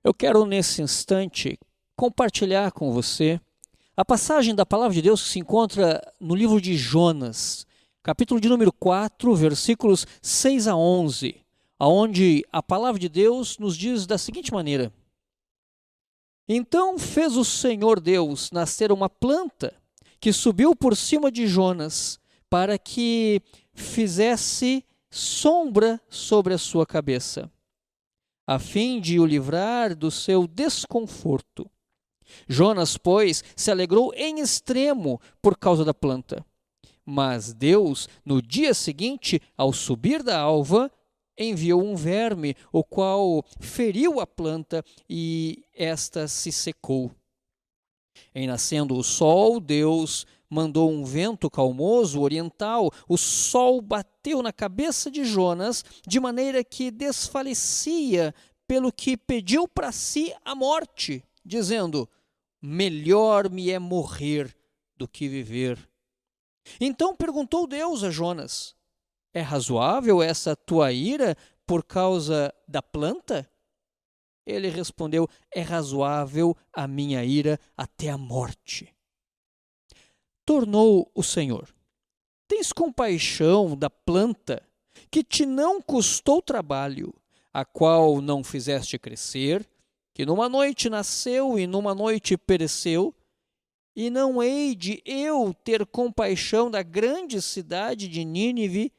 Eu quero, nesse instante, compartilhar com você a passagem da Palavra de Deus que se encontra no livro de Jonas, capítulo de número 4, versículos 6 a 11, onde a Palavra de Deus nos diz da seguinte maneira: Então fez o Senhor Deus nascer uma planta que subiu por cima de Jonas, para que fizesse sombra sobre a sua cabeça, a fim de o livrar do seu desconforto. Jonas, pois, se alegrou em extremo por causa da planta. Mas Deus, no dia seguinte, ao subir da alva, enviou um verme, o qual feriu a planta e esta se secou. Em nascendo o sol, Deus mandou um vento calmoso oriental. O sol bateu na cabeça de Jonas, de maneira que desfalecia, pelo que pediu para si a morte, dizendo: melhor me é morrer do que viver. Então perguntou Deus a Jonas: é razoável essa tua ira por causa da planta? Ele respondeu: é razoável a minha ira até a morte. Tornou o Senhor: tens compaixão da planta, que te não custou trabalho, a qual não fizeste crescer, que numa noite nasceu e numa noite pereceu? E não hei de eu ter compaixão da grande cidade de Nínive,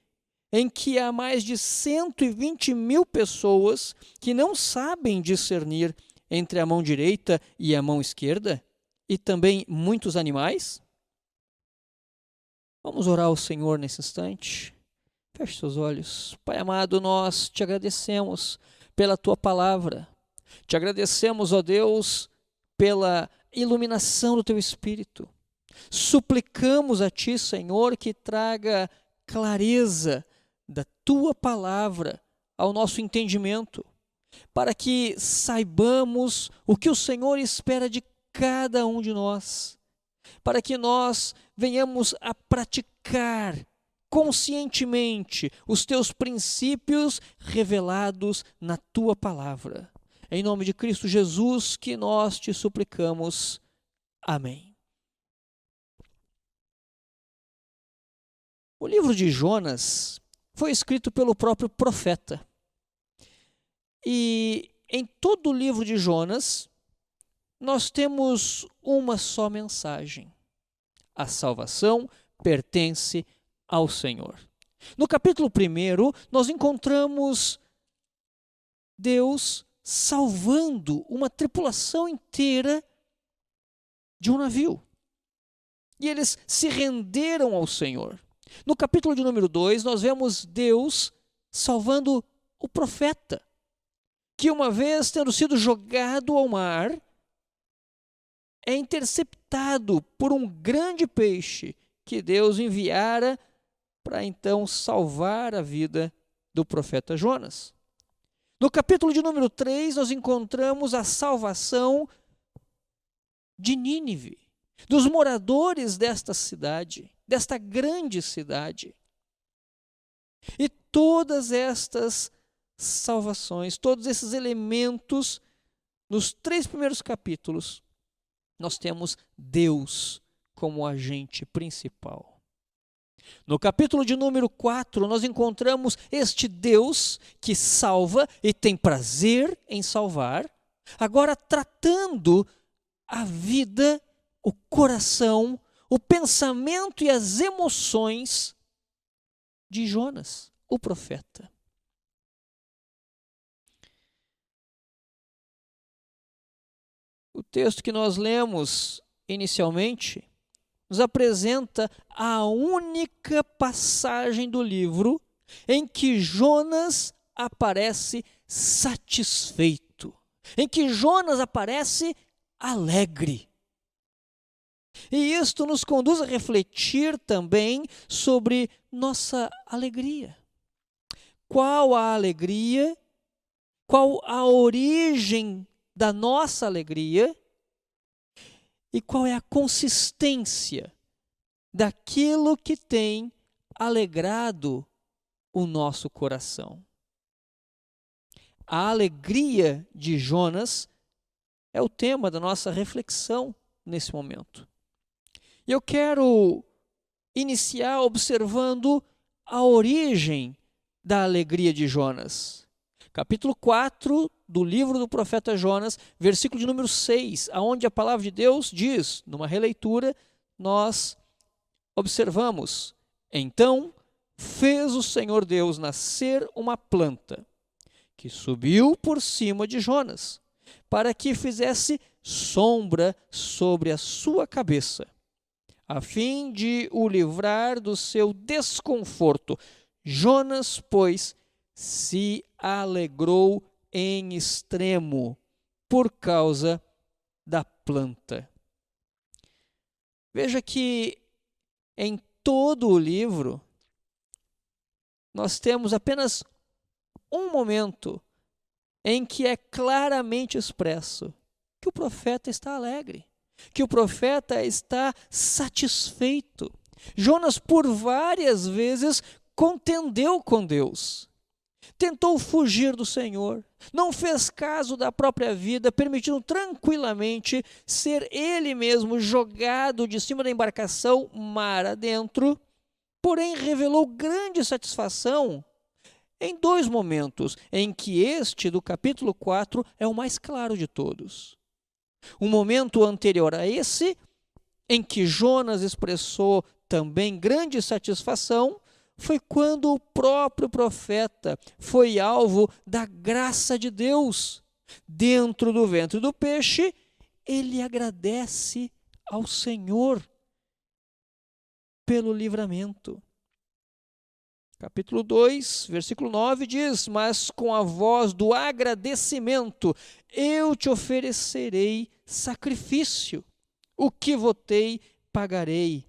em que há mais de 120.000 pessoas que não sabem discernir entre a mão direita e a mão esquerda, e também muitos animais? Vamos orar ao Senhor nesse instante. Feche seus olhos. Pai amado, nós te agradecemos pela tua palavra. Te agradecemos, ó Deus, pela iluminação do teu Espírito. Suplicamos a ti, Senhor, que traga clareza da tua palavra ao nosso entendimento, para que saibamos o que o Senhor espera de cada um de nós, para que nós venhamos a praticar conscientemente os teus princípios revelados na tua palavra. Em nome de Cristo Jesus que nós te suplicamos. Amém. O livro de Jonas foi escrito pelo próprio profeta. E em todo o livro de Jonas, nós temos uma só mensagem: a salvação pertence ao Senhor. No capítulo 1, nós encontramos Deus salvando uma tripulação inteira de um navio. E eles se renderam ao Senhor. No capítulo de número 2, nós vemos Deus salvando o profeta, que uma vez tendo sido jogado ao mar, é interceptado por um grande peixe que Deus enviara para então salvar a vida do profeta Jonas. No capítulo de número 3, nós encontramos a salvação de Nínive, dos moradores desta cidade, desta grande cidade. E todas estas salvações, todos esses elementos, nos 3 primeiros capítulos, nós temos Deus como agente principal. No capítulo de número 4, nós encontramos este Deus que salva e tem prazer em salvar, agora tratando a vida, o coração, o pensamento e as emoções de Jonas, o profeta. O texto que nós lemos inicialmente nos apresenta a única passagem do livro em que Jonas aparece satisfeito, em que Jonas aparece alegre. E isto nos conduz a refletir também sobre nossa alegria. Qual a alegria? Qual a origem da nossa alegria? E qual é a consistência daquilo que tem alegrado o nosso coração? A alegria de Jonas é o tema da nossa reflexão nesse momento. E eu quero iniciar observando a origem da alegria de Jonas. Capítulo 4 do livro do profeta Jonas, versículo de número 6, aonde a palavra de Deus diz, numa releitura, nós observamos: então fez o Senhor Deus nascer uma planta que subiu por cima de Jonas, para que fizesse sombra sobre a sua cabeça, a fim de o livrar do seu desconforto. Jonas, pois, se alegrou em extremo por causa da planta. Veja que em todo o livro nós temos apenas um momento em que é claramente expresso que o profeta está alegre, que o profeta está satisfeito. Jonas, por várias vezes, contendeu com Deus, tentou fugir do Senhor, não fez caso da própria vida, permitindo tranquilamente ser ele mesmo jogado de cima da embarcação mar adentro, porém revelou grande satisfação em dois momentos, em que este do capítulo 4 é o mais claro de todos. Um momento anterior a esse, em que Jonas expressou também grande satisfação, foi quando o próprio profeta foi alvo da graça de Deus. Dentro do ventre do peixe, ele agradece ao Senhor pelo livramento. Capítulo 2, versículo 9 diz: mas com a voz do agradecimento eu te oferecerei sacrifício, o que votei pagarei,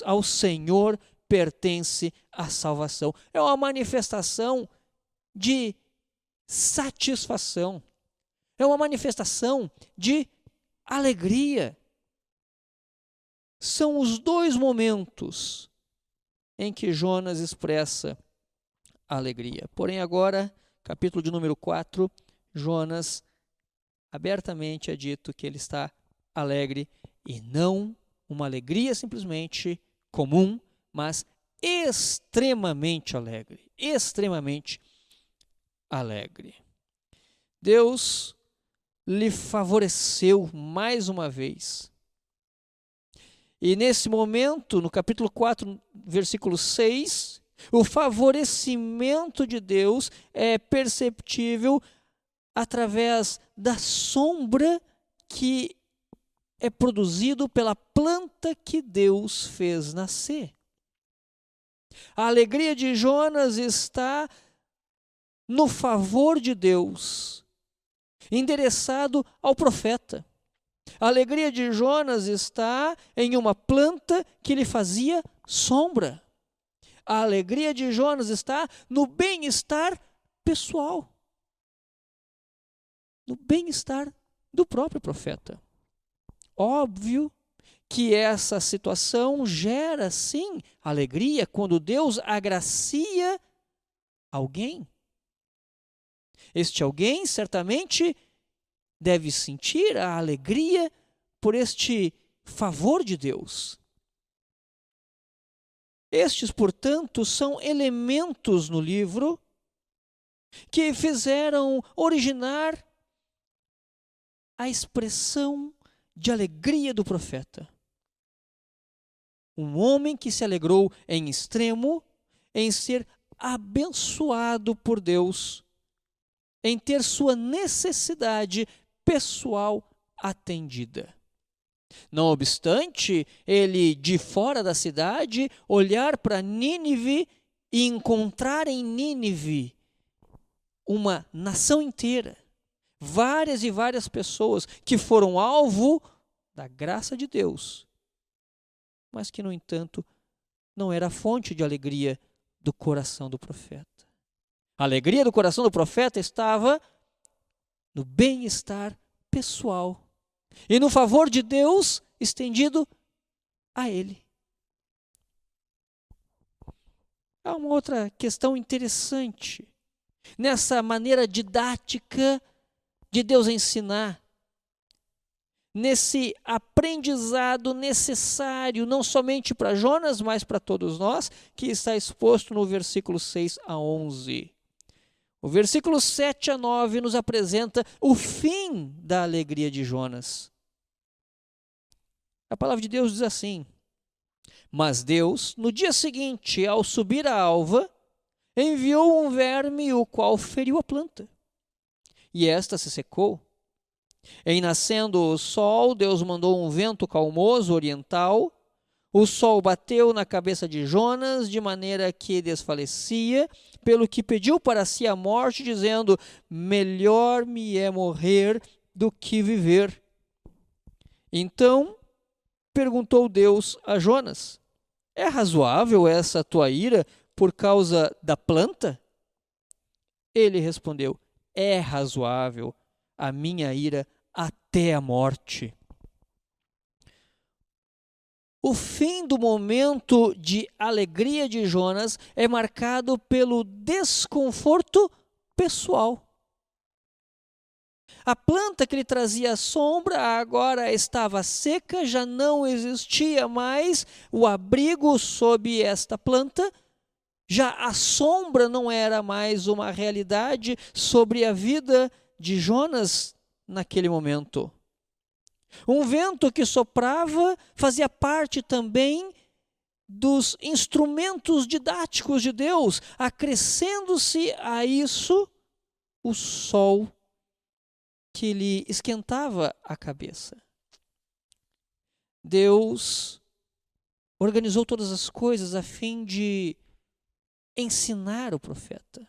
ao Senhor pertence a salvação. É uma manifestação de satisfação, é uma manifestação de alegria. São os dois momentos em que Jonas expressa alegria. Porém agora, capítulo de número 4, Jonas abertamente é dito que ele está alegre, e não uma alegria simplesmente comum, mas extremamente alegre, extremamente alegre. Deus lhe favoreceu mais uma vez. E nesse momento, no capítulo 4, versículo 6, o favorecimento de Deus é perceptível através da sombra que é produzido pela planta que Deus fez nascer. A alegria de Jonas está no favor de Deus, endereçado ao profeta. A alegria de Jonas está em uma planta que lhe fazia sombra. A alegria de Jonas está no bem-estar pessoal, no bem-estar do próprio profeta. Óbvio que essa situação gera, sim, alegria quando Deus agracia alguém. Este alguém certamente deve sentir a alegria por este favor de Deus. Estes, portanto, são elementos no livro que fizeram originar a expressão de alegria do profeta. Um homem que se alegrou em extremo em ser abençoado por Deus, em ter sua necessidade pessoal atendida. Não obstante, ele, de fora da cidade, olhar para Nínive e encontrar em Nínive uma nação inteira, várias e várias pessoas que foram alvo da graça de Deus, mas que, no entanto, não era fonte de alegria do coração do profeta. A alegria do coração do profeta estava no bem-estar pessoal e no favor de Deus estendido a ele. Há uma outra questão interessante nessa maneira didática de Deus ensinar nesse aprendizado necessário, não somente para Jonas, mas para todos nós, que está exposto no versículo 6 a 11. O versículo 7 a 9 nos apresenta o fim da alegria de Jonas. A palavra de Deus diz assim: mas Deus, no dia seguinte, ao subir a alva, enviou um verme, o qual feriu a planta, e esta se secou. Em nascendo o sol, Deus mandou um vento calmoso oriental. O sol bateu na cabeça de Jonas, de maneira que desfalecia, pelo que pediu para si a morte, dizendo: melhor me é morrer do que viver. Então perguntou Deus a Jonas: é razoável essa tua ira por causa da planta? Ele respondeu: é razoável a minha ira até a morte. O fim do momento de alegria de Jonas é marcado pelo desconforto pessoal. A planta que lhe trazia sombra agora estava seca, já não existia mais o abrigo sob esta planta, já a sombra não era mais uma realidade sobre a vida de Jonas naquele momento. Um vento que soprava fazia parte também dos instrumentos didáticos de Deus, acrescendo-se a isso o sol que lhe esquentava a cabeça. Deus organizou todas as coisas a fim de ensinar o profeta,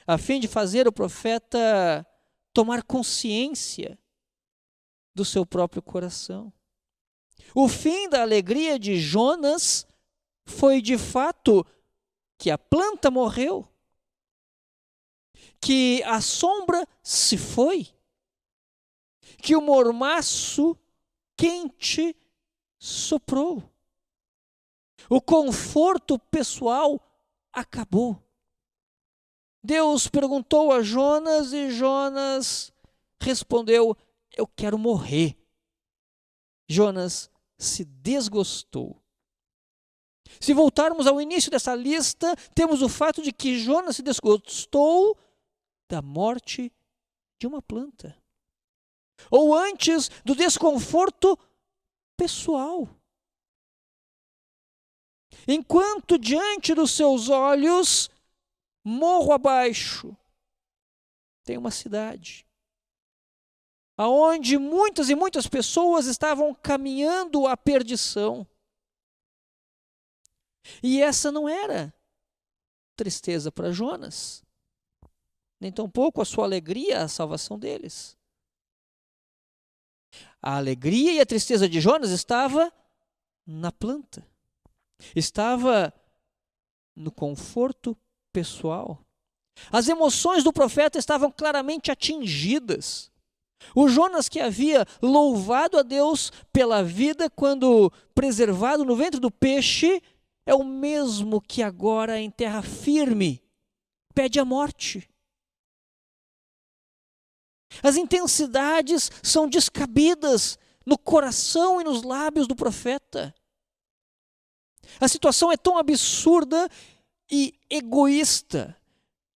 a fim de fazer o profeta tomar consciência do seu próprio coração. O fim da alegria de Jonas foi de fato que a planta morreu, que a sombra se foi, que o mormaço quente soprou. O conforto pessoal acabou. Deus perguntou a Jonas e Jonas respondeu: eu quero morrer. Jonas se desgostou. Se voltarmos ao início dessa lista, temos o fato de que Jonas se desgostou da morte de uma planta. Ou antes, do desconforto pessoal. Enquanto diante dos seus olhos, morro abaixo, tem uma cidade aonde muitas e muitas pessoas estavam caminhando à perdição. E essa não era tristeza para Jonas, nem tampouco a sua alegria, a salvação deles. A alegria e a tristeza de Jonas estava na planta, estava no conforto pessoal. As emoções do profeta estavam claramente atingidas. O Jonas que havia louvado a Deus pela vida quando preservado no ventre do peixe, é o mesmo que agora em terra firme pede a morte. As intensidades são descabidas no coração e nos lábios do profeta. A situação é tão absurda e egoísta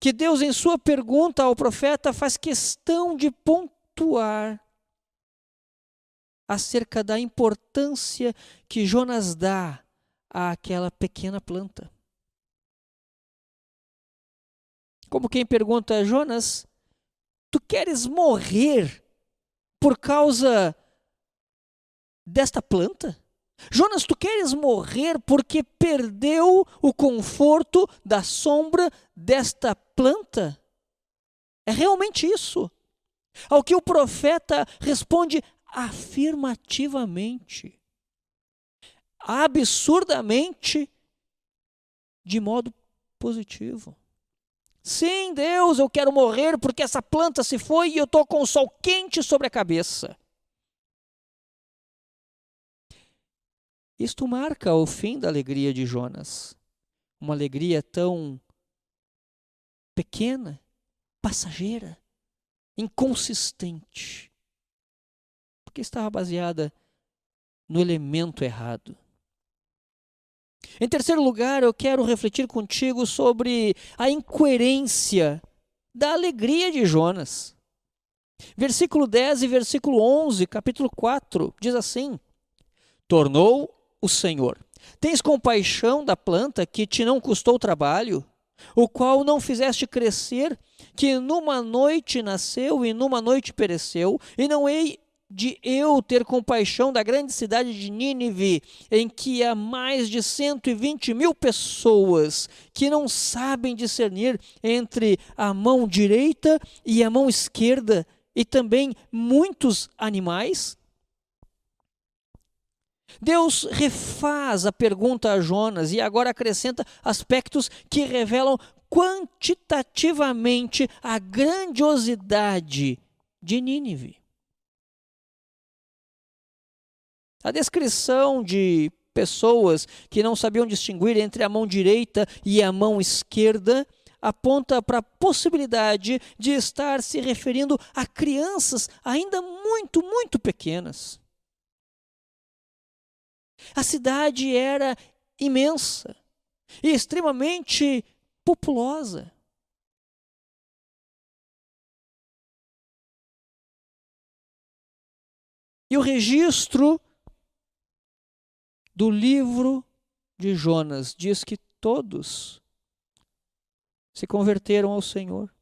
que Deus, em sua pergunta ao profeta, faz questão de pontuar acerca da importância que Jonas dá àquela pequena planta. Como quem pergunta: Jonas, tu queres morrer por causa desta planta? Jonas, tu queres morrer porque perdeu o conforto da sombra desta planta? É realmente isso. Ao que o profeta responde afirmativamente, absurdamente, de modo positivo. Sim, Deus, eu quero morrer porque essa planta se foi e eu estou com o sol quente sobre a cabeça. Isto marca o fim da alegria de Jonas. Uma alegria tão pequena, passageira, inconsistente. porque estava baseada no elemento errado. Em terceiro lugar, eu quero refletir contigo sobre a incoerência da alegria de Jonas. Versículo 10 e versículo 11, capítulo 4, diz assim: Tornou o Senhor: Tens compaixão da planta que te não custou trabalho, o qual não fizeste crescer, que numa noite nasceu e numa noite pereceu, e não hei de eu ter compaixão da grande cidade de Nínive, em que há mais de 120.000 pessoas que não sabem discernir entre a mão direita e a mão esquerda, e também muitos animais? Deus refaz a pergunta a Jonas e agora acrescenta aspectos que revelam quantitativamente a grandiosidade de Nínive. A descrição de pessoas que não sabiam distinguir entre a mão direita e a mão esquerda aponta para a possibilidade de estar se referindo a crianças ainda muito, muito pequenas. A cidade era imensa e extremamente populosa. E o registro do livro de Jonas diz que todos se converteram ao Senhor.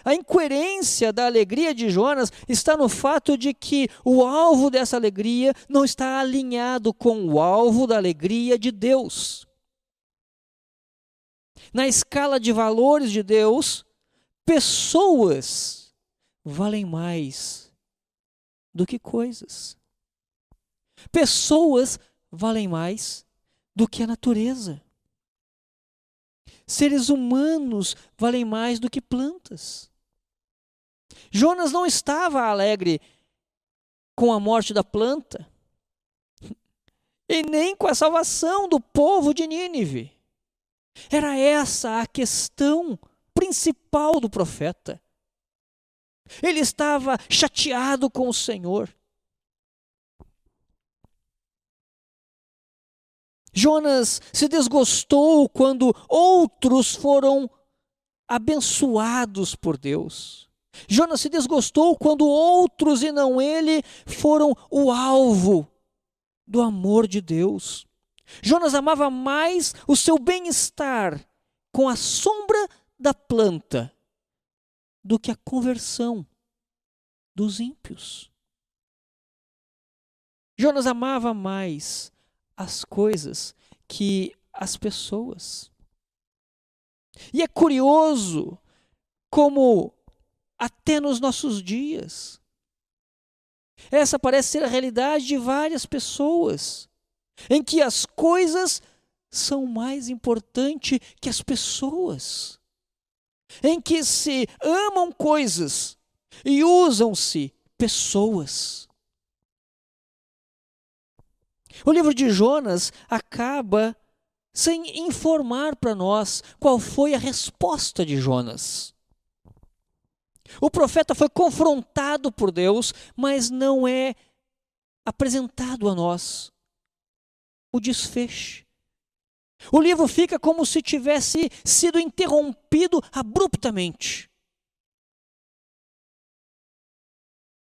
A incoerência da alegria de Jonas está no fato de que o alvo dessa alegria não está alinhado com o alvo da alegria de Deus. Na escala de valores de Deus, pessoas valem mais do que coisas. Pessoas valem mais do que a natureza. Seres humanos valem mais do que plantas. Jonas não estava alegre com a morte da planta e nem com a salvação do povo de Nínive. Era essa a questão principal do profeta. Ele estava chateado com o Senhor. Jonas se desgostou quando outros foram abençoados por Deus. Jonas se desgostou quando outros e não ele foram o alvo do amor de Deus. Jonas amava mais o seu bem-estar com a sombra da planta do que a conversão dos ímpios. Jonas amava mais as coisas que as pessoas. E é curioso como até nos nossos dias essa parece ser a realidade de várias pessoas, em que as coisas são mais importantes que as pessoas, em que se amam coisas e usam-se pessoas. O livro de Jonas acaba sem informar para nós qual foi a resposta de Jonas. O profeta foi confrontado por Deus, mas não é apresentado a nós o desfecho. O livro fica como se tivesse sido interrompido abruptamente.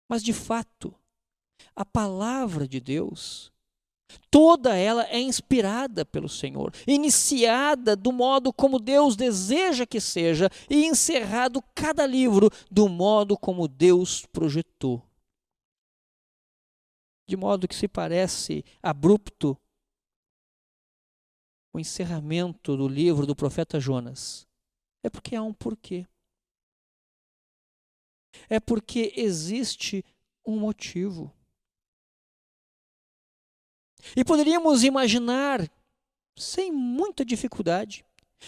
Mas, de fato, a palavra de Deus, toda ela é inspirada pelo Senhor, iniciada do modo como Deus deseja que seja e encerrado cada livro do modo como Deus projetou. De modo que se parece abrupto o encerramento do livro do profeta Jonas, é porque há um porquê. É porque existe um motivo. E poderíamos imaginar, sem muita dificuldade,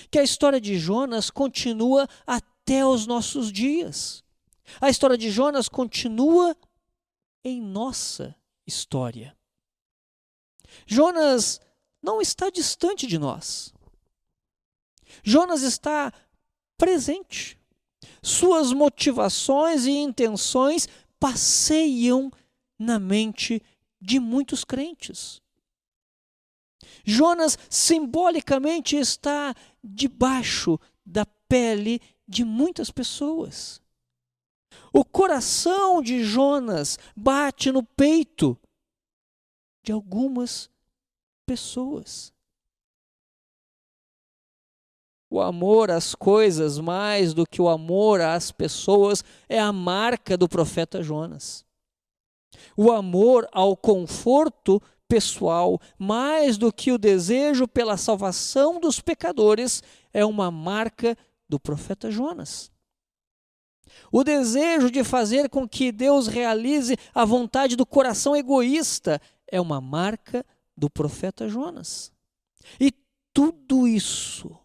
que a história de Jonas continua até os nossos dias. A história de Jonas continua em nossa história. Jonas não está distante de nós. Jonas está presente. Suas motivações e intenções passeiam na mente de muitos crentes. Jonas simbolicamente está debaixo da pele de muitas pessoas. O coração de Jonas bate no peito de algumas pessoas. O amor às coisas, mais do que o amor às pessoas, é a marca do profeta Jonas. O amor ao conforto pessoal, mais do que o desejo pela salvação dos pecadores, é uma marca do profeta Jonas. O desejo de fazer com que Deus realize a vontade do coração egoísta é uma marca do profeta Jonas. E tudo isso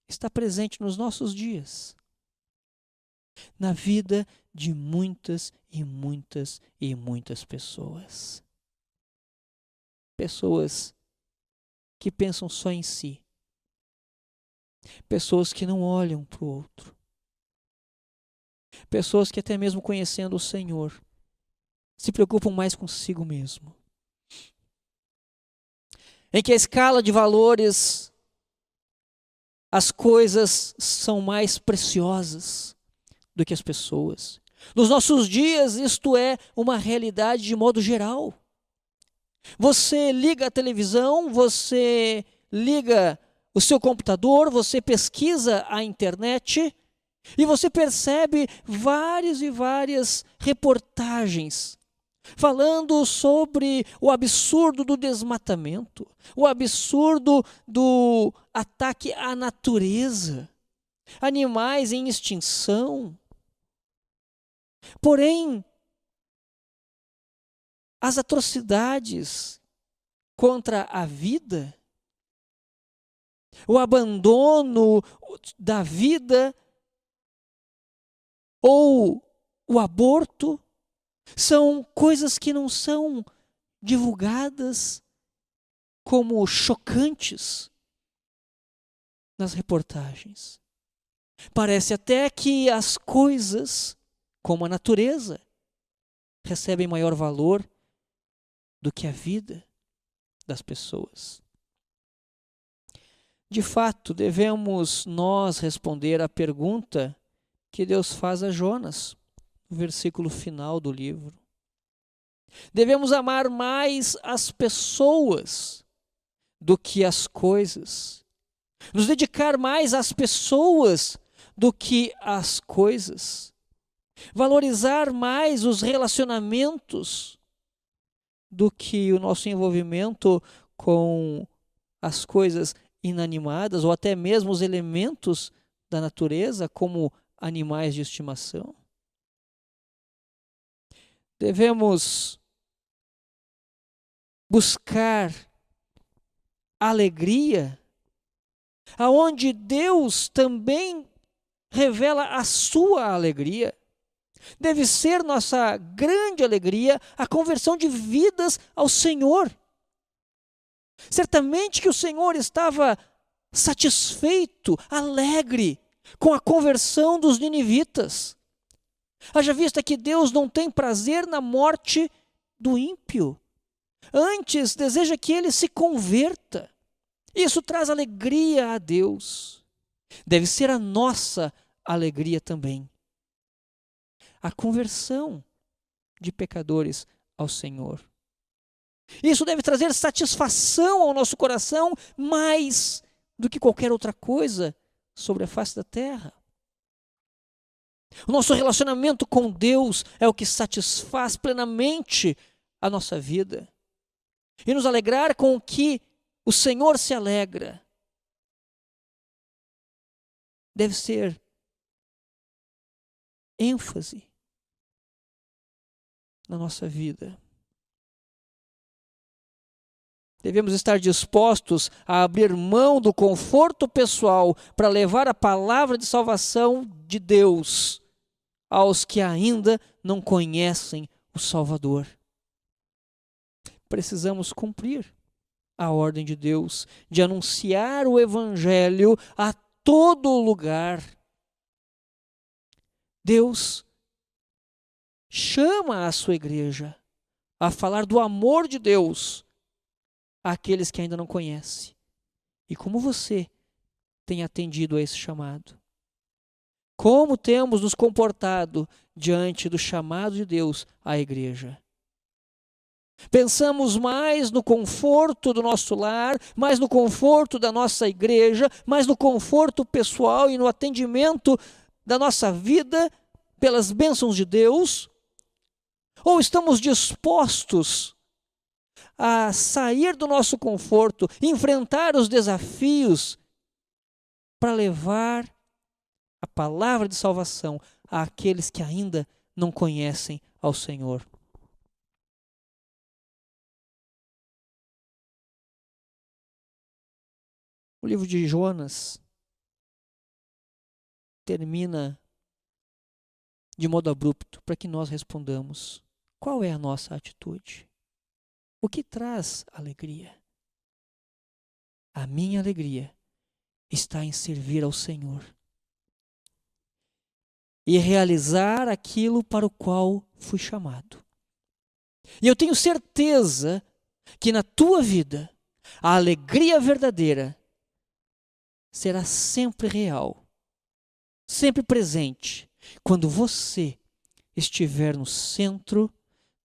está presente nos nossos dias, na vida de muitas e muitas e muitas pessoas. Pessoas que pensam só em si. Pessoas que não olham para o outro. Pessoas que até mesmo conhecendo o Senhor, se preocupam mais consigo mesmo. Em que a escala de valores, as coisas são mais preciosas do que as pessoas. Nos nossos dias, isto é uma realidade de modo geral. Você liga a televisão, você liga o seu computador, você pesquisa a internet e você percebe várias e várias reportagens falando sobre o absurdo do desmatamento, o absurdo do ataque à natureza, animais em extinção. Porém, as atrocidades contra a vida, o abandono da vida ou o aborto, são coisas que não são divulgadas como chocantes nas reportagens. Parece até que as coisas, como a natureza, recebem maior valor do que a vida das pessoas. De fato, devemos nós responder à pergunta que Deus faz a Jonas, no versículo final do livro. Devemos amar mais as pessoas do que as coisas. Nos dedicar mais às pessoas do que às coisas. Valorizar mais os relacionamentos do que o nosso envolvimento com as coisas inanimadas ou até mesmo os elementos da natureza, como animais de estimação. Devemos buscar alegria, aonde Deus também revela a sua alegria. Deve ser nossa grande alegria a conversão de vidas ao Senhor. Certamente que o Senhor estava satisfeito, alegre com a conversão dos ninivitas. Haja vista que Deus não tem prazer na morte do ímpio. Antes, deseja que ele se converta. Isso traz alegria a Deus. Deve ser a nossa alegria também. A conversão de pecadores ao Senhor. Isso deve trazer satisfação ao nosso coração mais do que qualquer outra coisa sobre a face da terra. O nosso relacionamento com Deus é o que satisfaz plenamente a nossa vida. E nos alegrar com o que o Senhor se alegra deve ser ênfase na nossa vida. Devemos estar dispostos a abrir mão do conforto pessoal para levar a palavra de salvação de Deus aos que ainda não conhecem o Salvador. Precisamos cumprir a ordem de Deus de anunciar o Evangelho a todo lugar. Deus chama a sua igreja a falar do amor de Deus àqueles que ainda não conhecem. E como você tem atendido a esse chamado? Como temos nos comportado diante do chamado de Deus à igreja? Pensamos mais no conforto do nosso lar, mais no conforto da nossa igreja, mais no conforto pessoal e no atendimento da nossa vida pelas bênçãos de Deus? Ou estamos dispostos a sair do nosso conforto, enfrentar os desafios para levar a palavra de salvação àqueles que ainda não conhecem ao Senhor? O livro de Jonas termina de modo abrupto para que nós respondamos: qual é a nossa atitude? O que traz alegria? A minha alegria está em servir ao Senhor e realizar aquilo para o qual fui chamado. E eu tenho certeza que na tua vida a alegria verdadeira será sempre real, sempre presente, quando você estiver no centro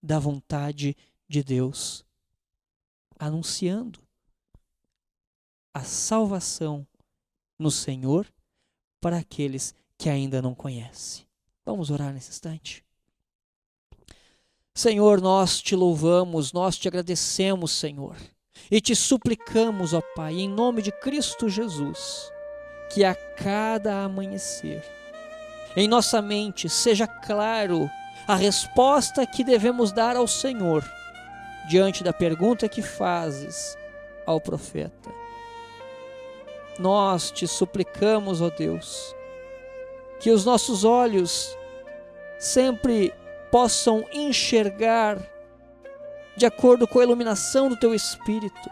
da vontade de Deus, anunciando a salvação no Senhor para aqueles que ainda não conhecem. Vamos orar nesse instante? Senhor, nós te louvamos, nós te agradecemos, Senhor, e te suplicamos, ó Pai, em nome de Cristo Jesus, que a cada amanhecer, em nossa mente seja claro a resposta que devemos dar ao Senhor diante da pergunta que fazes ao profeta. Nós te suplicamos, ó Deus, que os nossos olhos sempre possam enxergar de acordo com a iluminação do Teu Espírito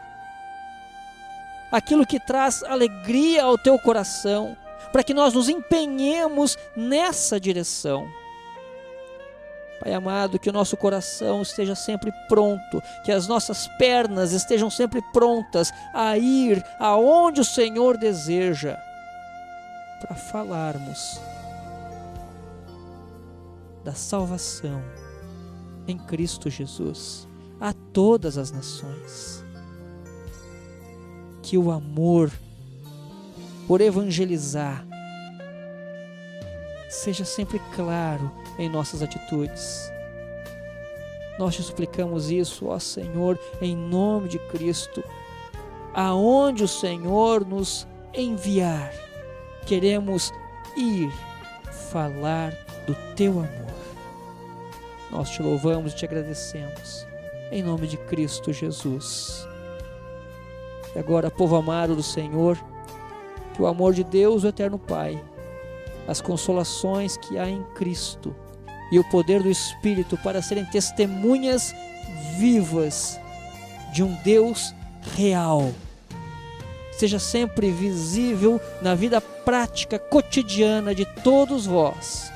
aquilo que traz alegria ao Teu coração, para que nós nos empenhemos nessa direção. Pai amado, que o nosso coração esteja sempre pronto, que as nossas pernas estejam sempre prontas a ir aonde o Senhor deseja, para falarmos da salvação em Cristo Jesus a todas as nações. Que o amor por evangelizar seja sempre claro em nossas atitudes. Nós te suplicamos isso, ó Senhor, em nome de Cristo. Aonde o Senhor nos enviar, queremos ir falar do Teu amor. Nós te louvamos e te agradecemos, em nome de Cristo Jesus. E agora, povo amado do Senhor, que o amor de Deus, o Eterno Pai, as consolações que há em Cristo e o poder do Espírito para serem testemunhas vivas de um Deus real, seja sempre visível na vida prática, cotidiana de todos vós,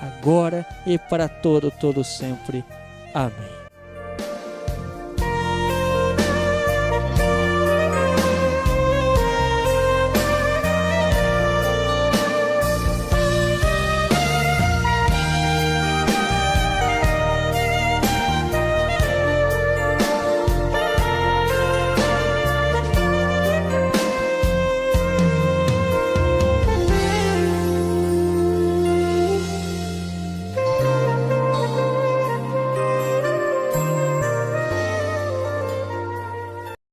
agora e para todo sempre. Amém.